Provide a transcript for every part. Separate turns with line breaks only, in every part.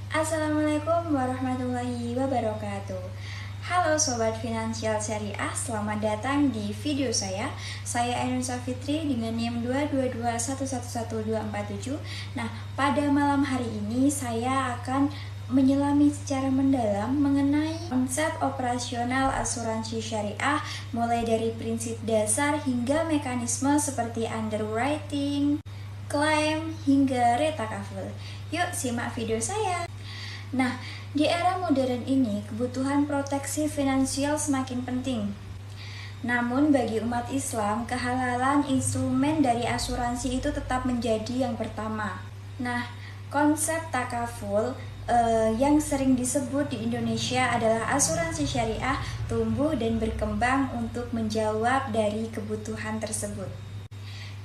Assalamualaikum warahmatullahi wabarakatuh. Halo Sobat Finansial Syariah, selamat datang di video saya. Saya Ainun Safitri dengan NIM 222111247. Nah, pada malam hari ini saya akan menyelami secara mendalam mengenai konsep operasional asuransi syariah, mulai dari prinsip dasar hingga mekanisme seperti underwriting, klaim, hingga retakaful. Yuk simak video saya. Nah, di era modern ini, kebutuhan proteksi finansial semakin penting. Namun, bagi umat Islam, kehalalan instrumen dari asuransi itu tetap menjadi yang pertama. Nah, konsep takaful yang sering disebut di Indonesia adalah asuransi syariah tumbuh dan berkembang untuk menjawab dari kebutuhan tersebut.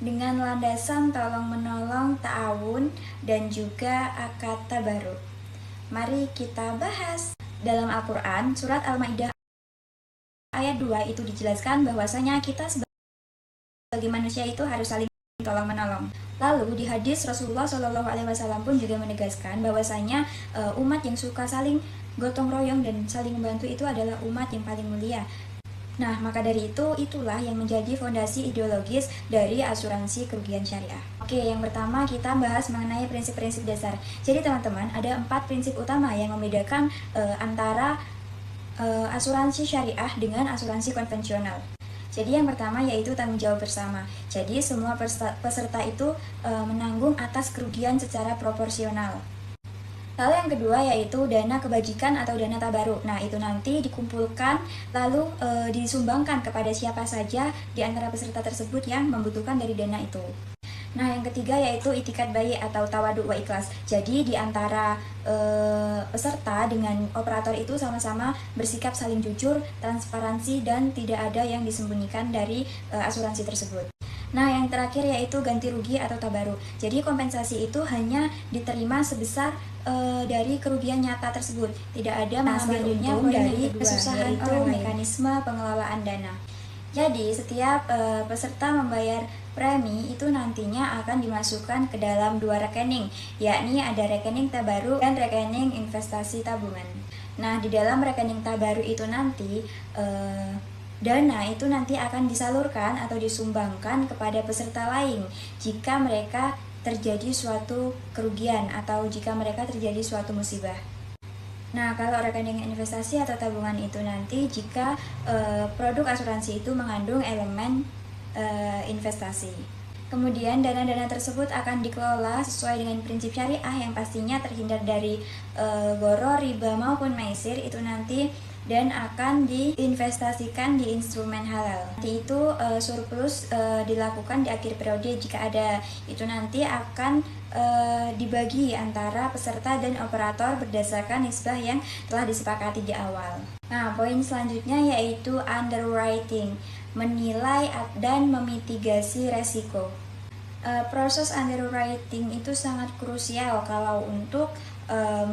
Dengan landasan tolong-menolong, ta'awun, dan juga akad tabaruk. Mari kita bahas. Dalam Al-Quran, surat Al-Ma'idah ayat 2 itu dijelaskan bahwasanya kita sebagai manusia itu harus saling tolong-menolong. Lalu di hadis Rasulullah SAW pun juga menegaskan bahwasanya umat yang suka saling gotong royong dan saling membantu itu adalah umat yang paling mulia. Nah, maka dari itulah yang menjadi fondasi ideologis dari asuransi kerugian syariah. Oke, yang pertama kita bahas mengenai prinsip-prinsip dasar. Jadi teman-teman, ada 4 prinsip utama yang membedakan antara asuransi syariah dengan asuransi konvensional. Jadi yang pertama yaitu tanggung jawab bersama. Jadi semua peserta itu menanggung atas kerugian secara proporsional. Lalu yang kedua yaitu dana kebajikan atau dana tabaruk. Nah, itu nanti dikumpulkan lalu disumbangkan kepada siapa saja di antara peserta tersebut yang membutuhkan dari dana itu. Nah, yang ketiga yaitu itikat bayi atau tawaduk wa ikhlas. Jadi di antara peserta dengan operator itu sama-sama bersikap saling jujur, transparansi, dan tidak ada yang disembunyikan dari asuransi tersebut. Nah, yang terakhir yaitu ganti rugi atau tabaruk. Jadi kompensasi itu hanya diterima sebesar dari kerugian nyata tersebut. Tidak ada mengambil untung dari kesusahan itu mekanisme pengelolaan dana. Jadi setiap peserta membayar premi itu nantinya akan dimasukkan ke dalam 2 rekening, yakni ada rekening tabaruk dan rekening investasi tabungan. Nah, di dalam rekening tabaruk itu nanti dana itu nanti akan disalurkan atau disumbangkan kepada peserta lain jika mereka terjadi suatu kerugian atau jika mereka terjadi suatu musibah. Nah, kalau rekening investasi atau tabungan itu nanti jika produk asuransi itu mengandung elemen investasi. Kemudian dana-dana tersebut akan dikelola sesuai dengan prinsip syariah yang pastinya terhindar dari gharar, riba maupun maisir itu nanti, dan akan diinvestasikan di instrumen halal. Nanti itu surplus dilakukan di akhir periode jika ada. Itu nanti akan dibagi antara peserta dan operator berdasarkan nisbah yang telah disepakati di awal. Nah, poin selanjutnya yaitu underwriting, menilai dan memitigasi resiko. Proses underwriting itu sangat krusial kalau untuk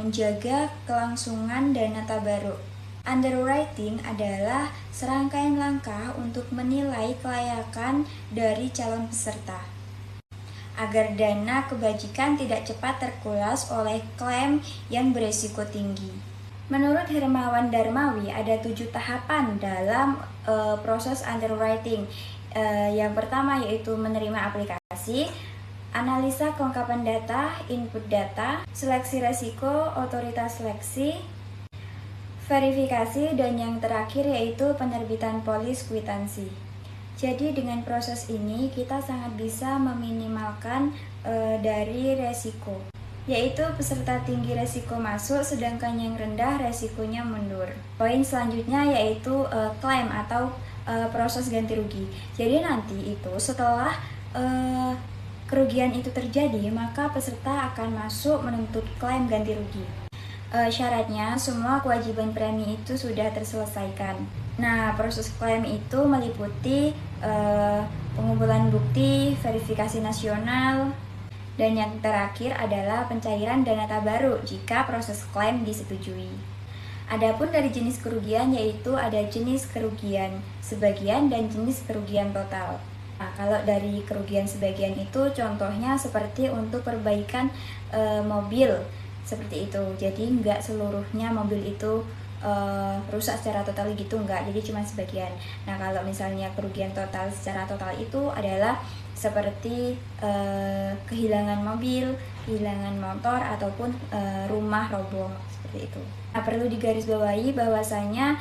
menjaga kelangsungan dana tabaruk. Underwriting adalah serangkaian langkah untuk menilai kelayakan dari calon peserta agar dana kebajikan tidak cepat terkulas oleh klaim yang beresiko tinggi. Menurut Hermawan Darmawi, ada 7 tahapan dalam proses underwriting. Yang pertama yaitu menerima aplikasi, analisa kelengkapan data, input data, seleksi resiko, otoritas seleksi, verifikasi, dan yang terakhir yaitu penerbitan polis kwitansi. Jadi dengan proses ini kita sangat bisa meminimalkan dari resiko, yaitu peserta tinggi resiko masuk sedangkan yang rendah resikonya mundur. Poin selanjutnya yaitu klaim atau proses ganti rugi. Jadi nanti itu setelah kerugian itu terjadi, maka peserta akan masuk menuntut klaim ganti rugi. Syaratnya semua kewajiban premi itu sudah terselesaikan. Nah, proses klaim itu meliputi pengumpulan bukti, verifikasi nasional, dan yang terakhir adalah pencairan dana tabaruk jika proses klaim disetujui. Adapun dari jenis kerugian yaitu ada jenis kerugian sebagian dan jenis kerugian total. Nah, kalau dari kerugian sebagian itu contohnya seperti untuk perbaikan mobil, seperti itu. Jadi nggak seluruhnya mobil itu rusak secara total gitu, enggak, jadi cuma sebagian. Nah, kalau misalnya kerugian total secara total itu adalah seperti kehilangan mobil, kehilangan motor, ataupun rumah roboh seperti itu. Nah, perlu digarisbawahi bahwasanya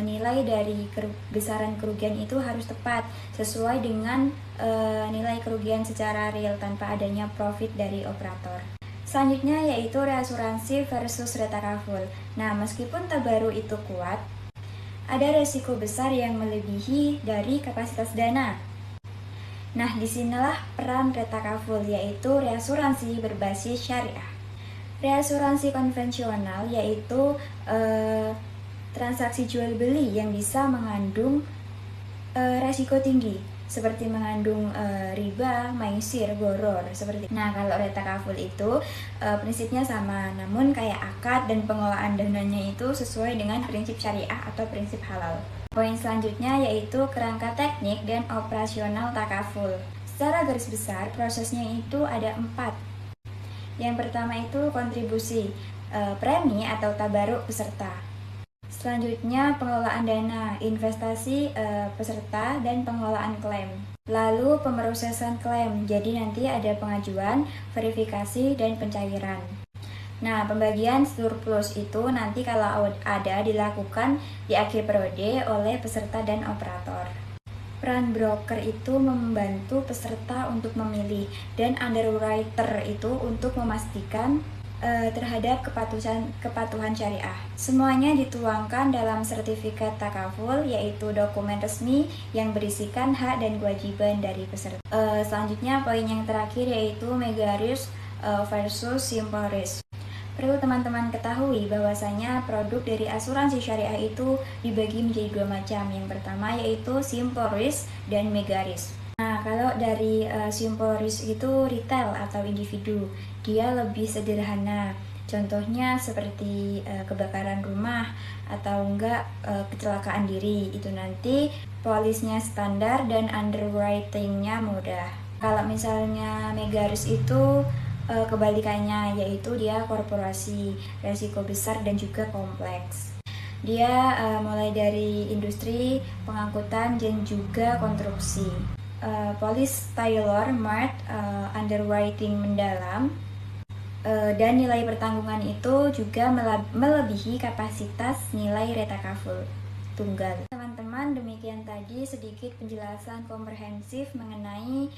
nilai dari besaran kerugian itu harus tepat sesuai dengan nilai kerugian secara real tanpa adanya profit dari operator. Selanjutnya yaitu reasuransi versus retakaful. Nah, meskipun tabaru itu kuat, ada resiko besar yang melebihi dari kapasitas dana. Nah, disinilah peran retakaful, yaitu reasuransi berbasis syariah. Reasuransi konvensional yaitu transaksi jual beli yang bisa mengandung resiko tinggi, seperti mengandung riba, maisir, goror seperti. Nah, kalau retakaful itu prinsipnya sama, namun kayak akad dan pengelolaan dananya itu sesuai dengan prinsip syariah atau prinsip halal. Poin selanjutnya yaitu kerangka teknik dan operasional takaful. Secara garis besar prosesnya itu ada 4. Yang pertama itu kontribusi, premi atau tabaruk peserta. Selanjutnya pengelolaan dana, investasi peserta, dan pengelolaan klaim. Lalu pemrosesan klaim, jadi nanti ada pengajuan, verifikasi, dan pencairan. Nah, pembagian surplus itu nanti kalau ada dilakukan di akhir periode oleh peserta dan operator. Peran broker itu membantu peserta untuk memilih, dan underwriter itu untuk memastikan terhadap kepatuhan syariah. Semuanya dituangkan dalam sertifikat takaful, yaitu dokumen resmi yang berisikan hak dan kewajiban dari peserta. Selanjutnya poin yang terakhir yaitu mega risk versus simple risk. Perlu teman-teman ketahui bahwasanya produk dari asuransi syariah itu dibagi menjadi 2 macam. Yang pertama yaitu simple risk dan mega risk. Nah, kalau dari simple risk itu retail atau individu, dia lebih sederhana. Contohnya seperti kebakaran rumah atau enggak kecelakaan diri. Itu nanti polisnya standar dan underwritingnya mudah. Kalau misalnya mega risk itu kebalikannya, yaitu dia korporasi, resiko besar dan juga kompleks. Dia mulai dari industri, pengangkutan, dan juga konstruksi. Polis tailor mart, underwriting mendalam, dan nilai pertanggungan itu juga melebihi kapasitas nilai retakaful tunggal. Teman-teman, demikian tadi sedikit penjelasan komprehensif mengenai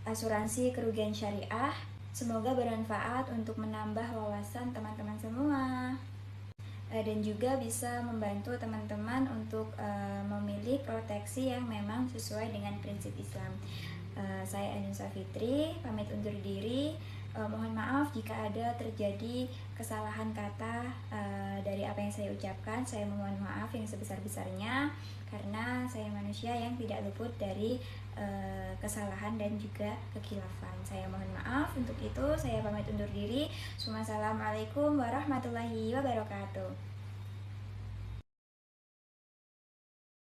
asuransi kerugian syariah. Semoga bermanfaat untuk menambah wawasan teman-teman semua, dan juga bisa membantu teman-teman untuk memilih proteksi yang memang sesuai dengan prinsip Islam. Saya Anissa Fitri, pamit undur diri. Mohon maaf jika ada terjadi kesalahan kata dari apa yang saya ucapkan. Saya mohon maaf yang sebesar-besarnya, karena saya manusia yang tidak luput dari kesalahan dan juga kekhilafan. Saya mohon maaf. Untuk itu saya pamit undur diri. Wassalamualaikum warahmatullahi wabarakatuh.